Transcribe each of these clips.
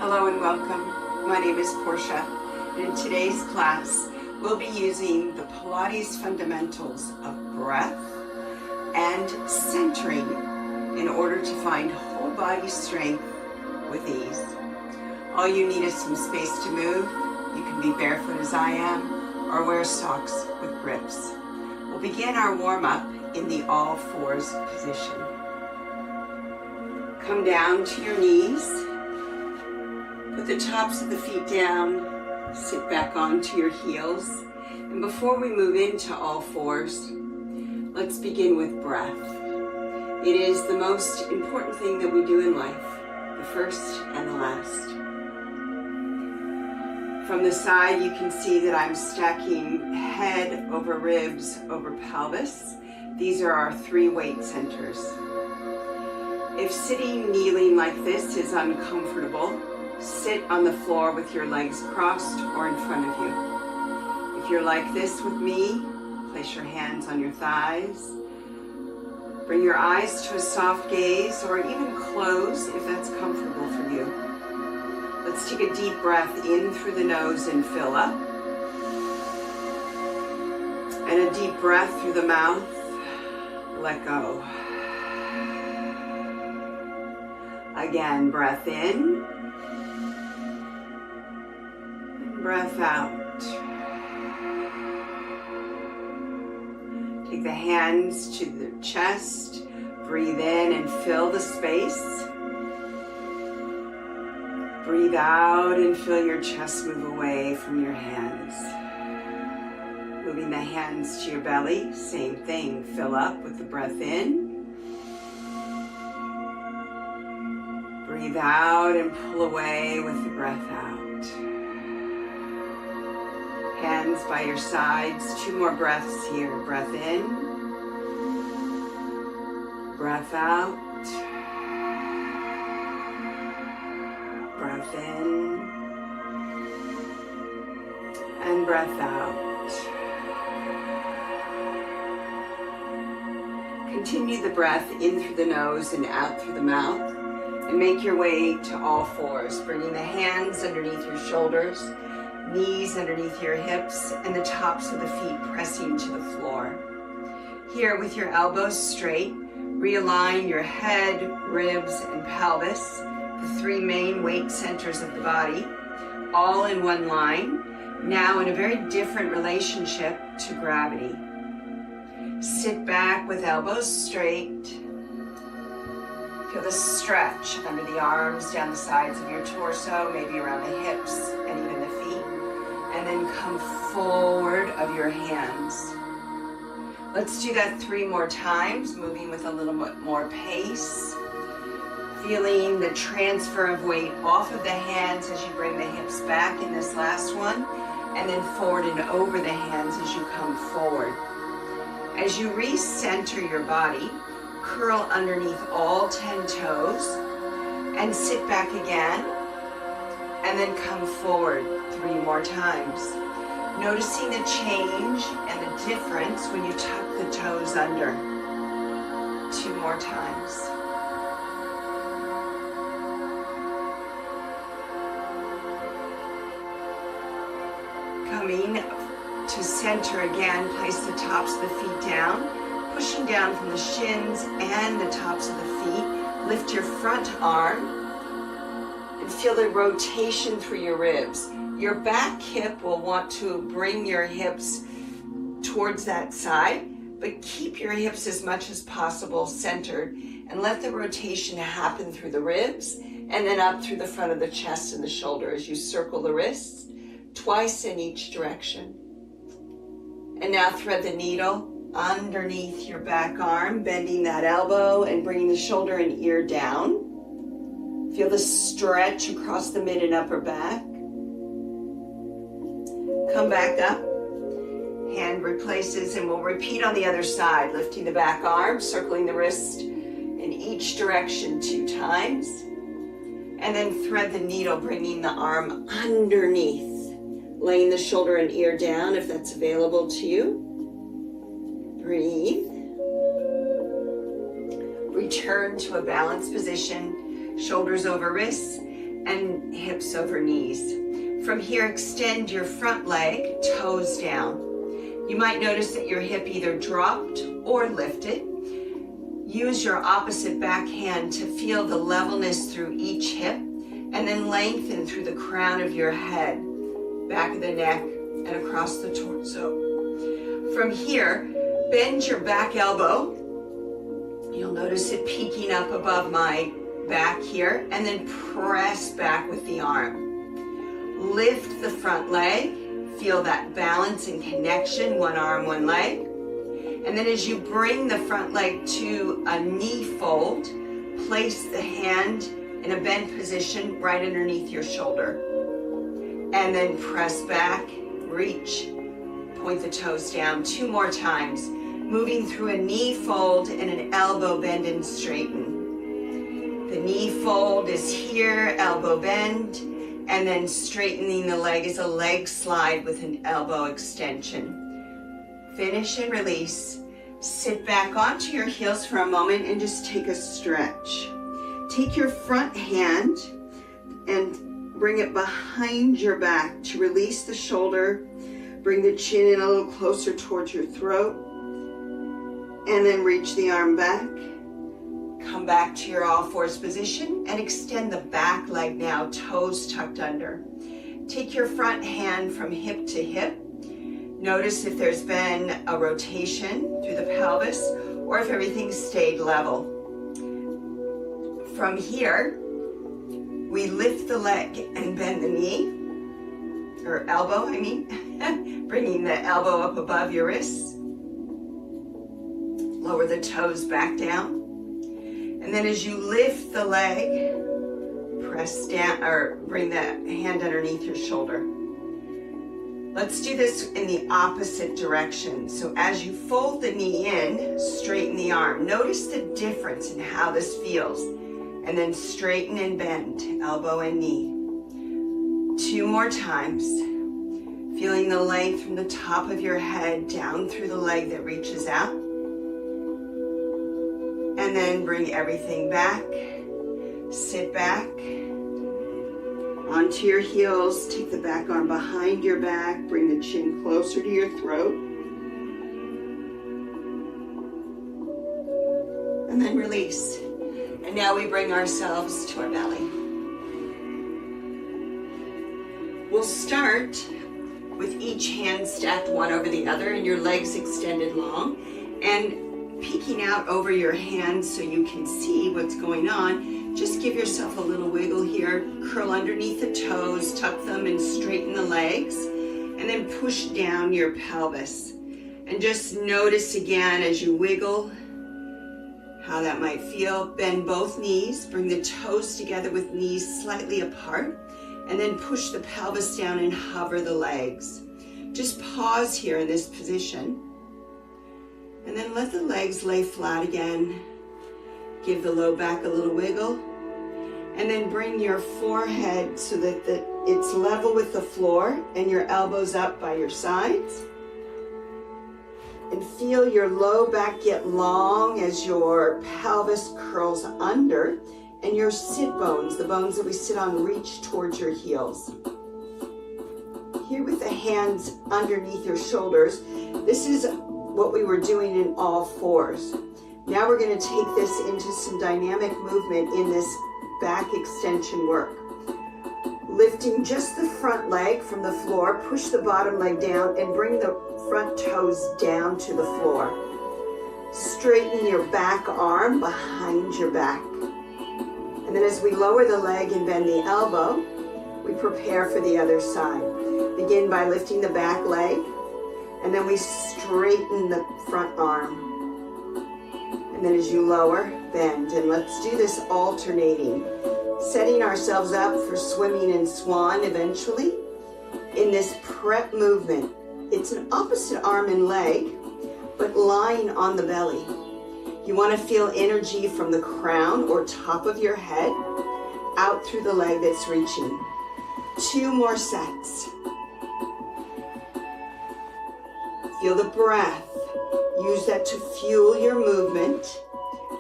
Hello and welcome. My name is Portia, and in today's class we'll be using the Pilates fundamentals of breath and centering in order to find whole body strength with ease. All you need is some space to move. You can be barefoot as I am or wear socks with grips. We'll begin our warm-up in the all fours position. Come down to your knees. Put the tops of the feet down, sit back onto your heels, and before we move into all fours, let's begin with breath. It is the most important thing that we do in life, the first and the last. From the side, you can see that I'm stacking head over ribs over pelvis. These are our 3 weight centers. If sitting, kneeling like this is uncomfortable, sit on the floor with your legs crossed or in front of you. If you're like this with me, place your hands on your thighs. Bring your eyes to a soft gaze or even close if that's comfortable for you. Let's take a deep breath in through the nose and fill up. And a deep breath through the mouth, let go. Again, breath in. Breath out. Take the hands to the chest. Breathe in and fill the space. Breathe out and feel your chest move away from your hands. Moving the hands to your belly. Same thing. Fill up with the breath in. Breathe out and pull away with the breath out. Hands by your sides, 2 more breaths here. Breath in, breath out, breath in, and breath out. Continue the breath in through the nose and out through the mouth, and make your way to all fours, bringing the hands underneath your shoulders, knees underneath your hips, and the tops of the feet pressing to the floor. Here, with your elbows straight, realign your head, ribs, and pelvis, the 3 main weight centers of the body, all in one line, now in a very different relationship to gravity. Sit back with elbows straight. Feel the stretch under the arms, down the sides of your torso, maybe around the hips and even the feet. And then come forward of your hands. Let's do that 3 more times, moving with a little bit more pace. Feeling the transfer of weight off of the hands as you bring the hips back in this last one, and then forward and over the hands as you come forward. As you recenter your body, curl underneath all 10 toes and sit back again, and then come forward 3 more times. Noticing the change and the difference when you tuck the toes under. 2 more times. Coming to center again, place the tops of the feet down, pushing down from the shins and the tops of the feet. Lift your front arm and feel the rotation through your ribs. Your back hip will want to bring your hips towards that side, but keep your hips as much as possible centered and let the rotation happen through the ribs and then up through the front of the chest and the shoulder as you circle the wrists twice in each direction. And now thread the needle underneath your back arm, bending that elbow and bringing the shoulder and ear down. Feel the stretch across the mid and upper back. Come back up. Hand replaces, and we'll repeat on the other side, lifting the back arm, circling the wrist in each direction 2 times. And then thread the needle, bringing the arm underneath, laying the shoulder and ear down if that's available to you. Breathe. Return to a balanced position, shoulders over wrists, and hips over knees. From here, extend your front leg, toes down. You might notice that your hip either dropped or lifted. Use your opposite back hand to feel the levelness through each hip, and then lengthen through the crown of your head, back of the neck, and across the torso. From here, bend your back elbow. You'll notice it peeking up above my back here, and then press back with the arm. Lift the front leg, feel that balance and connection, one arm, one leg. And then as you bring the front leg to a knee fold, place the hand in a bent position right underneath your shoulder. And then press back, reach, point the toes down 2 more times, moving through a knee fold and an elbow bend and straighten. The knee fold is here, elbow bend, and then straightening the leg is a leg slide with an elbow extension. Finish and release. Sit back onto your heels for a moment and just take a stretch. Take your front hand and bring it behind your back to release the shoulder. Bring the chin in a little closer towards your throat. And then reach the arm back. Come back to your all fours position and extend the back leg now, toes tucked under. Take your front hand from hip to hip. Notice if there's been a rotation through the pelvis or if everything stayed level. From here, we lift the leg and bend the knee, or elbow, I mean, bringing the elbow up above your wrists. Lower the toes back down. And then as you lift the leg, press down or bring the hand underneath your shoulder. Let's do this in the opposite direction. So as you fold the knee in, straighten the arm. Notice the difference in how this feels. And then straighten and bend, elbow and knee. 2 more times. Feeling the length from the top of your head down through the leg that reaches out. And then bring everything back. Sit back. Onto your heels. Take the back arm behind your back. Bring the chin closer to your throat. And then release. And now we bring ourselves to our belly. We'll start with each hand stacked one over the other and your legs extended long. And peeking out over your hands so you can see what's going on, just give yourself a little wiggle here. Curl underneath the toes, tuck them and straighten the legs, and then push down your pelvis. And just notice again as you wiggle how that might feel. Bend both knees, bring the toes together with knees slightly apart, and then push the pelvis down and hover the legs. Just pause here in this position. And then let the legs lay flat again. Give the low back a little wiggle. And then bring your forehead so that it's level with the floor and your elbows up by your sides. And feel your low back get long as your pelvis curls under and your sit bones, the bones that we sit on, reach towards your heels. Here with the hands underneath your shoulders, this is what we were doing in all fours. Now we're going to take this into some dynamic movement in this back extension work. Lifting just the front leg from the floor, push the bottom leg down and bring the front toes down to the floor. Straighten your back arm behind your back. And then as we lower the leg and bend the elbow, we prepare for the other side. Begin by lifting the back leg, and then we straighten the front arm. And then as you lower, bend. And let's do this alternating. Setting ourselves up for swimming and swan eventually. In this prep movement, it's an opposite arm and leg, but lying on the belly. You want to feel energy from the crown or top of your head out through the leg that's reaching. 2 more sets. Feel the breath. Use that to fuel your movement.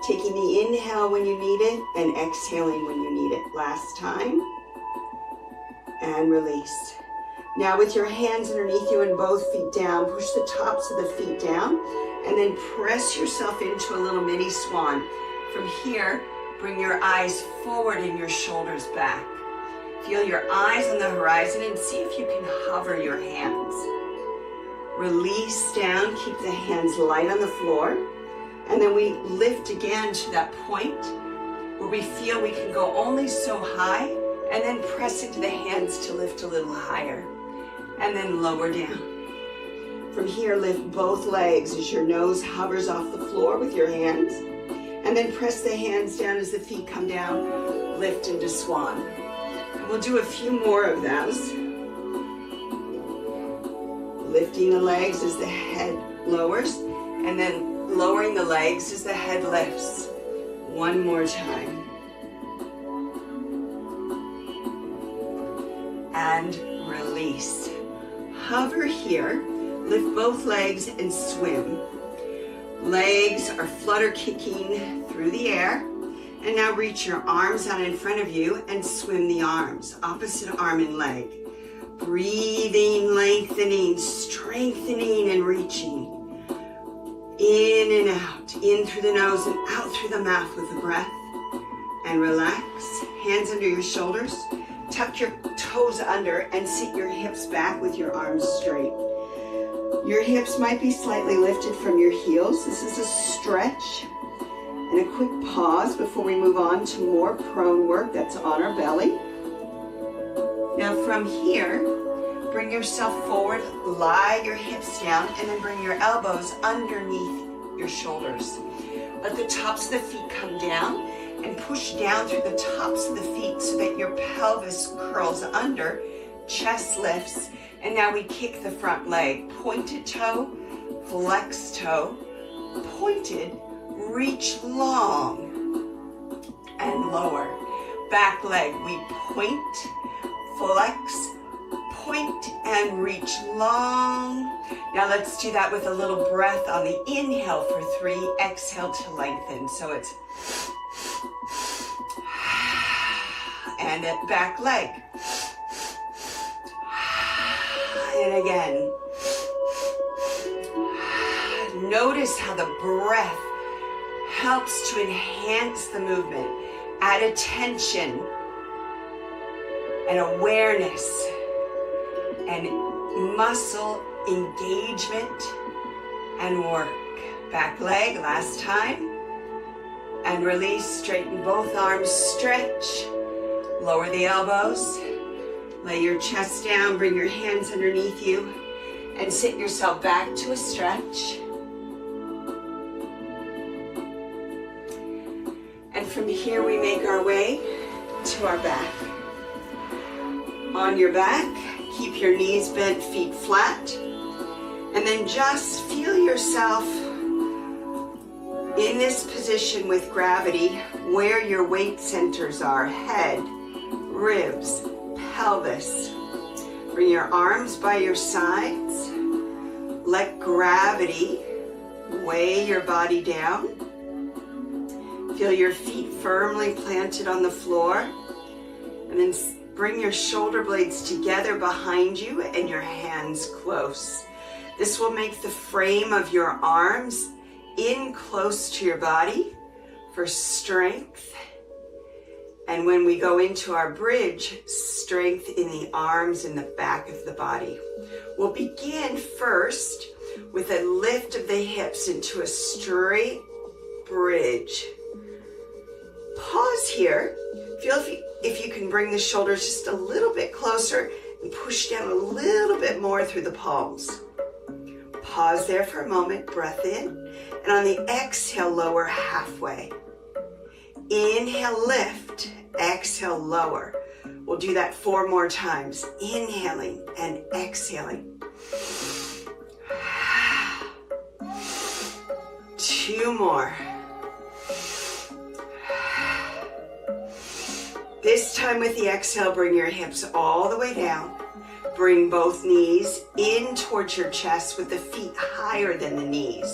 Taking the inhale when you need it and exhaling when you need it. Last time. and release. Now with your hands underneath you and both feet down, push the tops of the feet down and then press yourself into a little mini swan. From here, bring your eyes forward and your shoulders back. Feel your eyes on the horizon and see if you can hover your hands. Release down, keep the hands light on the floor. And then we lift again to that point where we feel we can go only so high, and then press into the hands to lift a little higher. And then lower down. From here, lift both legs as your nose hovers off the floor with your hands. And then press the hands down as the feet come down, lift into swan. And we'll do a few more of those. Lifting the legs as the head lowers, and then lowering the legs as the head lifts. One more time. And release. Hover here, lift both legs and swim. Legs are flutter kicking through the air. And now reach your arms out in front of you and swim the arms, opposite arm and leg. Breathing, lengthening, strengthening, and reaching. In and out, in through the nose and out through the mouth with a breath. And relax, hands under your shoulders. Tuck your toes under and sit your hips back with your arms straight. Your hips might be slightly lifted from your heels. This is a stretch. And a quick pause before we move on to more prone work that's on our belly. Now from here, bring yourself forward, lie your hips down, and then bring your elbows underneath your shoulders. Let the tops of the feet come down and push down through the tops of the feet so that your pelvis curls under, chest lifts, and now we kick the front leg. Pointed toe, flex toe, pointed, reach long, and lower. Back leg, we point, flex, point, and reach long. Now let's do that with a little breath on the inhale for 3, exhale to lengthen. So it's, and at back leg. And again. Notice how the breath helps to enhance the movement, add attention and awareness and muscle engagement and work. Back leg, last time. And release, straighten both arms, stretch. Lower the elbows. Lay your chest down, bring your hands underneath you, and sit yourself back to a stretch. And from here we make our way to our back. On your back, keep your knees bent, feet flat, and then just feel yourself in this position with gravity where your weight centers are, head, ribs, pelvis. Bring your arms by your sides. Let gravity weigh your body down. Feel your feet firmly planted on the floor. And then bring your shoulder blades together behind you and your hands close. This will make the frame of your arms in close to your body for strength. And when we go into our bridge, strength in the arms and the back of the body. We'll begin first with a lift of the hips into a straight bridge. Pause here. Feel if you can bring the shoulders just a little bit closer and push down a little bit more through the palms. Pause there for a moment, breath in, and on the exhale, lower halfway. Inhale, lift, exhale, lower. We'll do that 4 more times. Inhaling and exhaling. 2 more. This time with the exhale, bring your hips all the way down. Bring both knees in towards your chest with the feet higher than the knees.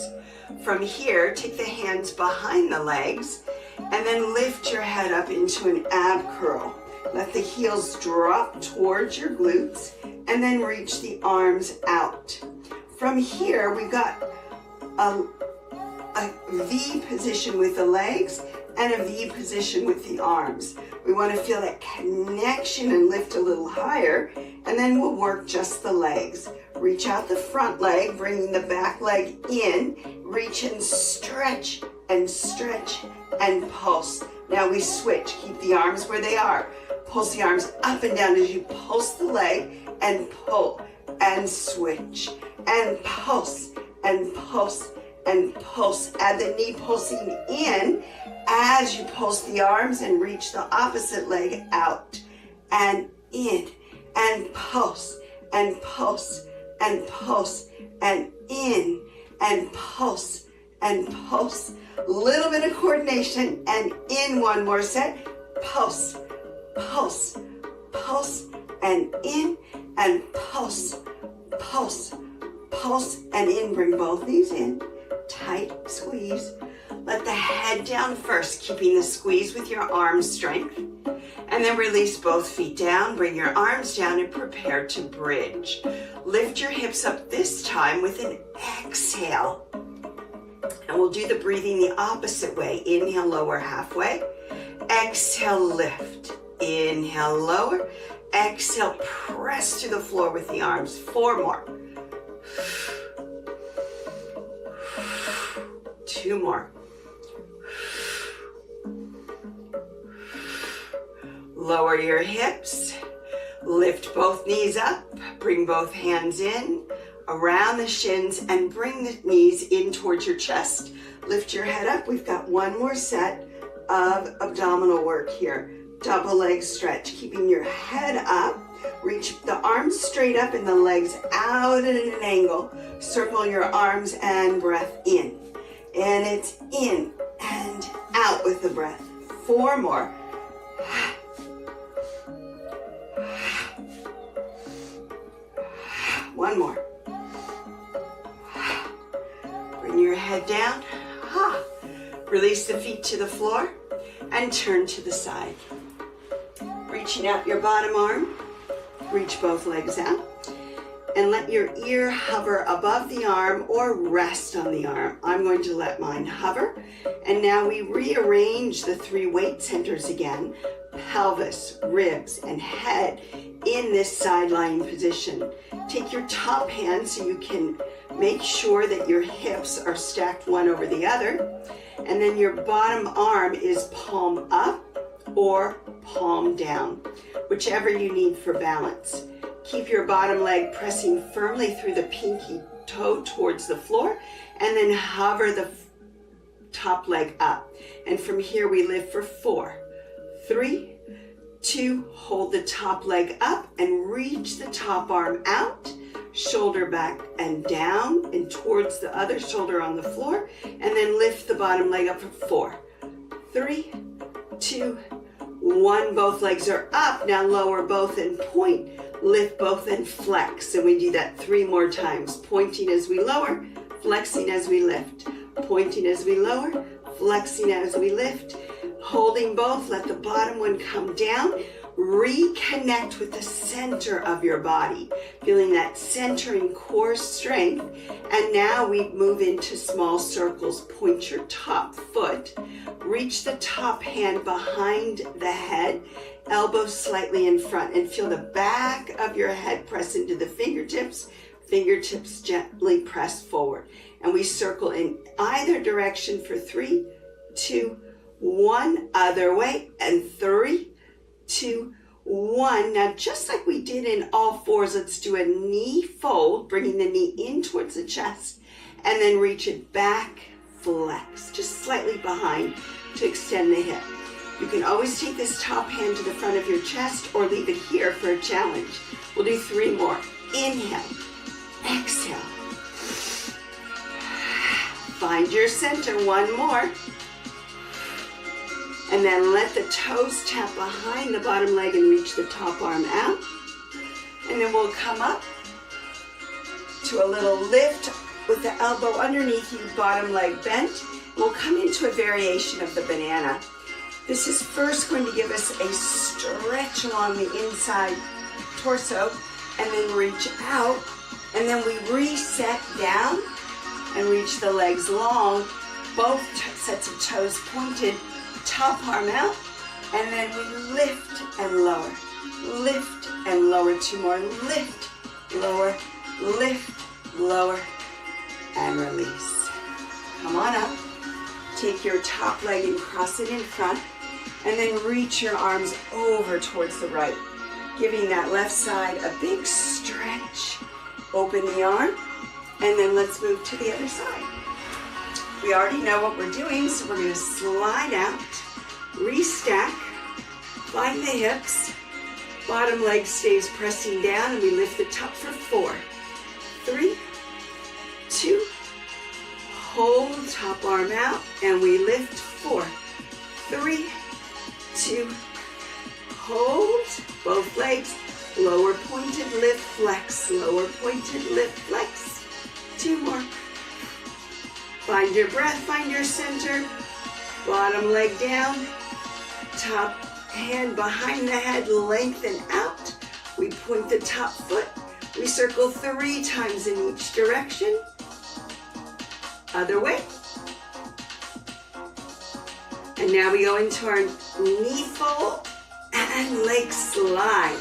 From here, take the hands behind the legs and then lift your head up into an ab curl. Let the heels drop towards your glutes and then reach the arms out. From here, we've got a V position with the legs and a V position with the arms. We want to feel that connection and lift a little higher, and then we'll work just the legs. Reach out the front leg, bringing the back leg in. Reach and stretch and stretch and pulse. Now we switch. Keep the arms where they are. Pulse the arms up and down as you pulse the leg and pull and switch and pulse and pulse and pulse. Add the knee pulsing in as you pulse the arms and reach the opposite leg out and in and pulse and pulse and pulse and in and pulse and pulse. A little bit of coordination and in one more set. Pulse, pulse, pulse and in and pulse, pulse, pulse and in. Bring both knees in. Tight squeeze. Let the head down first, keeping the squeeze with your arm strength. And then release both feet down. Bring your arms down and prepare to bridge. Lift your hips up this time with an exhale. And we'll do the breathing the opposite way. Inhale, lower halfway. Exhale, lift. Inhale, lower. Exhale, press to the floor with the arms. 4 more. 2 more. Lower your hips. Lift both knees up. Bring both hands in around the shins and bring the knees in towards your chest. Lift your head up. We've got one more set of abdominal work here. Double leg stretch, keeping your head up. Reach the arms straight up and the legs out at an angle. Circle your arms and breath in. And it's in and out with the breath. 4 more. One more. Bring your head down. Release the feet to the floor and turn to the side. Reaching out your bottom arm. Reach both legs out. And let your ear hover above the arm or rest on the arm. I'm going to let mine hover. And now we rearrange the 3 weight centers again. Pelvis, ribs, and head in this side lying position. Take your top hand so you can make sure that your hips are stacked one over the other. And then your bottom arm is palm up or palm down, whichever you need for balance. Keep your bottom leg pressing firmly through the pinky toe towards the floor, and then hover the top leg up. And from here we lift for 4, 3, 2, hold the top leg up and reach the top arm out, shoulder back and down and towards the other shoulder on the floor, and then lift the bottom leg up for 4, 3, 2, 1. Both legs are up. Now lower both and point. Lift both and flex. And we do that 3 more times. Pointing as we lower, flexing as we lift. Pointing as we lower, flexing as we lift. Holding both, let the bottom one come down. Reconnect with the center of your body, feeling that centering core strength. And now we move into small circles. Point your top foot. Reach the top hand behind the head, elbows slightly in front, and feel the back of your head press into the fingertips. Fingertips gently press forward. And we circle in either direction for 3, 2, 1. Other way. And 3, 2, 1. Now, just like we did in all 4s, let's do a knee fold, bringing the knee in towards the chest, and then reach it back, flex, just slightly behind to extend the hip. You can always take this top hand to the front of your chest or leave it here for a challenge. We'll do 3 more. Inhale, exhale. Find your center. 1 more. And then let the toes tap behind the bottom leg and reach the top arm out. And then we'll come up to a little lift with the elbow underneath you, bottom leg bent. We'll come into a variation of the banana. This is first going to give us a stretch along the inside torso, and then reach out, and then we reset down and reach the legs long, both sets of toes pointed, top arm out, and then we lift and lower, lift and lower. 2 more, lift, lower, and release. Come on up. Take your top leg and cross it in front, and then reach your arms over towards the right, giving that left side a big stretch. Open the arm, and then let's move to the other side. We already know what we're doing, so we're going to slide out, restack, find the hips, bottom leg stays pressing down, and we lift the top for 4, 3, 2, hold, top arm out, and we lift 4, 3, 2, hold, both legs, lower pointed, lift, flex, lower pointed, lift, flex. 2 more. Find your breath, find your center, bottom leg down, top hand behind the head, lengthen out. We point the top foot, we circle 3 times in each direction. Other way. And now we go into our knee fold and leg slide.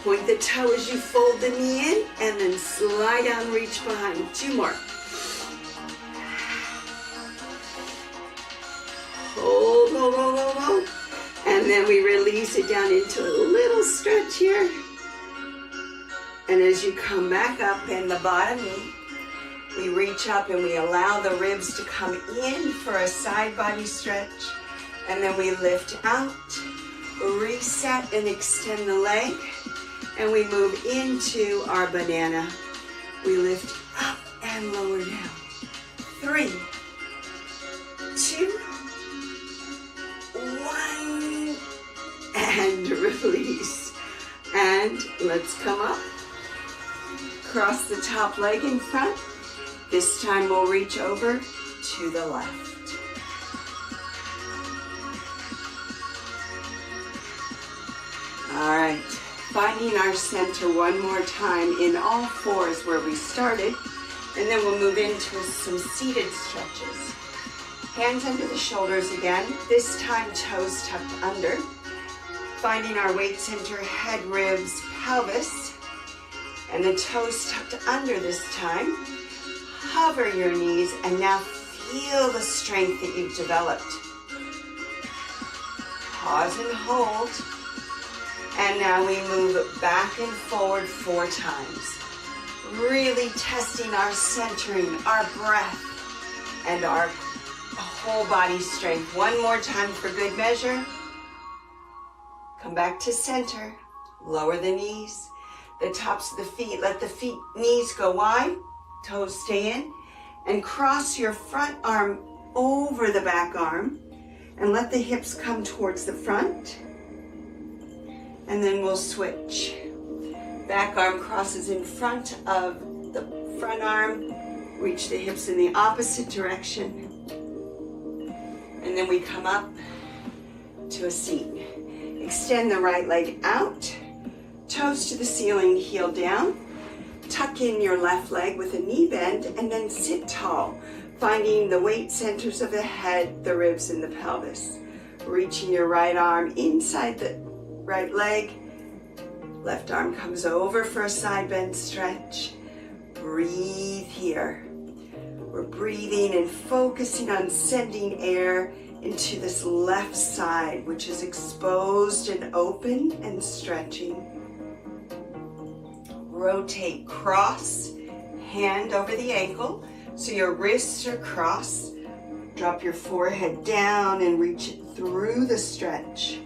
Point the toe as you fold the knee in, and then slide down, reach behind. 2 more. Hold, hold, hold, hold, hold. And then we release it down into a little stretch here. And as you come back up in the bottom knee, we reach up and we allow the ribs to come in for a side body stretch. And then we lift out, reset and extend the leg. And we move into our banana. We lift up and lower down. 3, 2, 1, and release. And let's come up. Cross the top leg in front. This time we'll reach over to the left. All right, finding our center one more time in all fours where we started, and then we'll move into some seated stretches. Hands under the shoulders again, this time toes tucked under. Finding our weight center, head, ribs, pelvis, and the toes tucked under this time. Hover your knees, and now feel the strength that you've developed. Pause and hold. And now we move back and forward 4 times. Really testing our centering, our breath, and our whole body strength. One more time for good measure. Come back to center. Lower the knees, the tops of the feet. Let the knees go wide. Toes stay in, and cross your front arm over the back arm, and let the hips come towards the front, and then we'll switch. Back arm crosses in front of the front arm, reach the hips in the opposite direction, and then we come up to a seat. Extend the right leg out, toes to the ceiling, heel down. Tuck in your left leg with a knee bend, and then sit tall, finding the weight centers of the head, the ribs, and the pelvis. Reaching your right arm inside the right leg. Left arm comes over for a side bend stretch. Breathe here. We're breathing and focusing on sending air into this left side, which is exposed and open and stretching. Rotate, cross, hand over the ankle, so your wrists are crossed. Drop your forehead down and reach it through the stretch.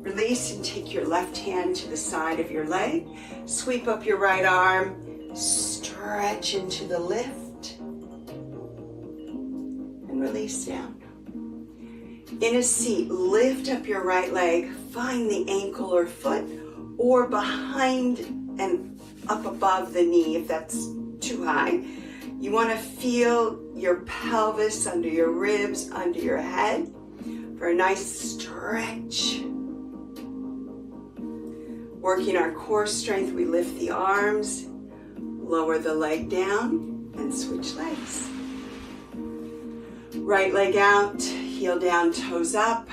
Release and take your left hand to the side of your leg. Sweep up your right arm, stretch into the lift, and release down. In a seat, lift up your right leg, find the ankle or foot, or behind and up above the knee if that's too high. You want to feel your pelvis under your ribs, under your head for a nice stretch. Working our core strength, we lift the arms, lower the leg down, and switch legs. Right leg out, heel down, toes up.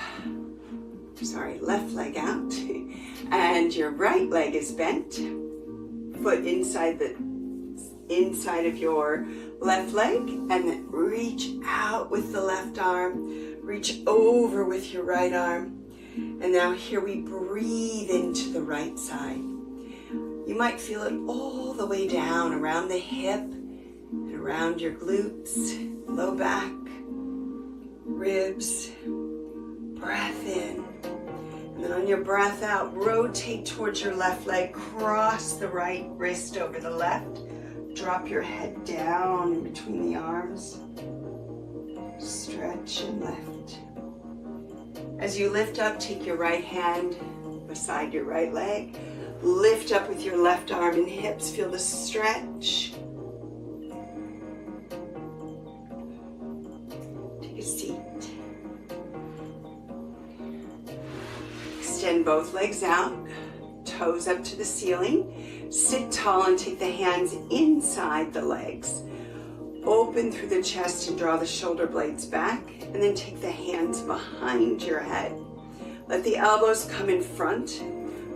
Sorry, left leg out. And your right leg is bent. Foot inside of your left leg, and then reach out with the left arm. Reach over with your right arm. And now here we breathe into the right side. You might feel it all the way down around the hip and around your glutes, low back, ribs. Breath in. And then on your breath out, rotate towards your left leg, cross the right wrist over the left. Drop your head down in between the arms. Stretch and lift. As you lift up, take your right hand beside your right leg. Lift up with your left arm and hips. Feel the stretch. Take a seat. Extend both legs out, toes up to the ceiling. Sit tall and take the hands inside the legs. Open through the chest and draw the shoulder blades back, and then take the hands behind your head. Let the elbows come in front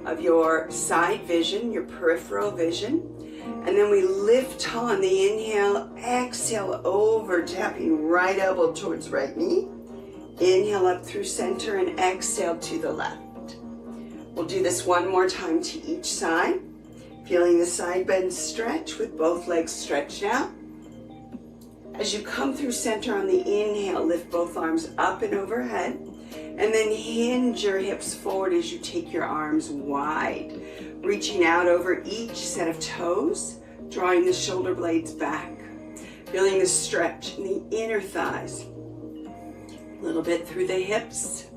of your side vision, your peripheral vision. And then we lift tall on the inhale, exhale over, tapping right elbow towards right knee. Inhale up through center and exhale to the left. We'll do this one more time to each side. Feeling the side bend stretch with both legs stretched out. As you come through center on the inhale, lift both arms up and overhead, and then hinge your hips forward as you take your arms wide, reaching out over each set of toes, drawing the shoulder blades back, feeling the stretch in the inner thighs, a little bit through the hips,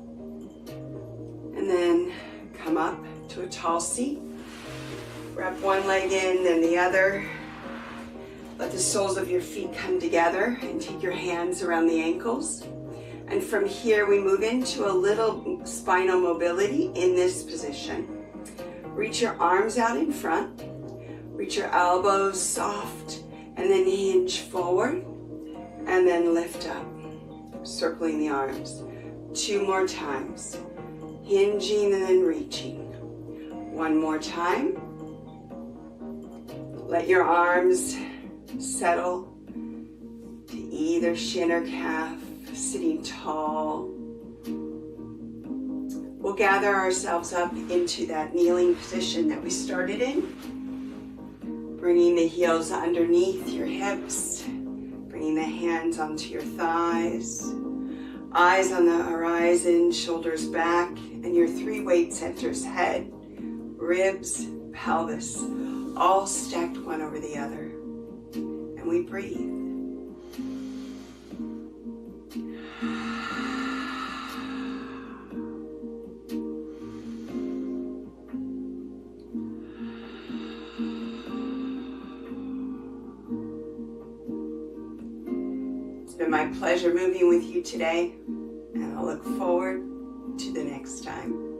and then come up to a tall seat. Wrap one leg in, then the other. Let the soles of your feet come together and take your hands around the ankles. And from here, we move into a little spinal mobility in this position. Reach your arms out in front. Reach your elbows soft, and then hinge forward, and then lift up, circling the arms. 2 more times. Hinging and then reaching. 1 more time. Let your arms settle to either shin or calf, sitting tall. We'll gather ourselves up into that kneeling position that we started in. Bringing the heels underneath your hips, bringing the hands onto your thighs, eyes on the horizon, shoulders back, and your 3 weight centers: head, ribs, pelvis, all stacked one over the other. And we breathe. It's been my pleasure moving with you today, and I'll look forward to the next time.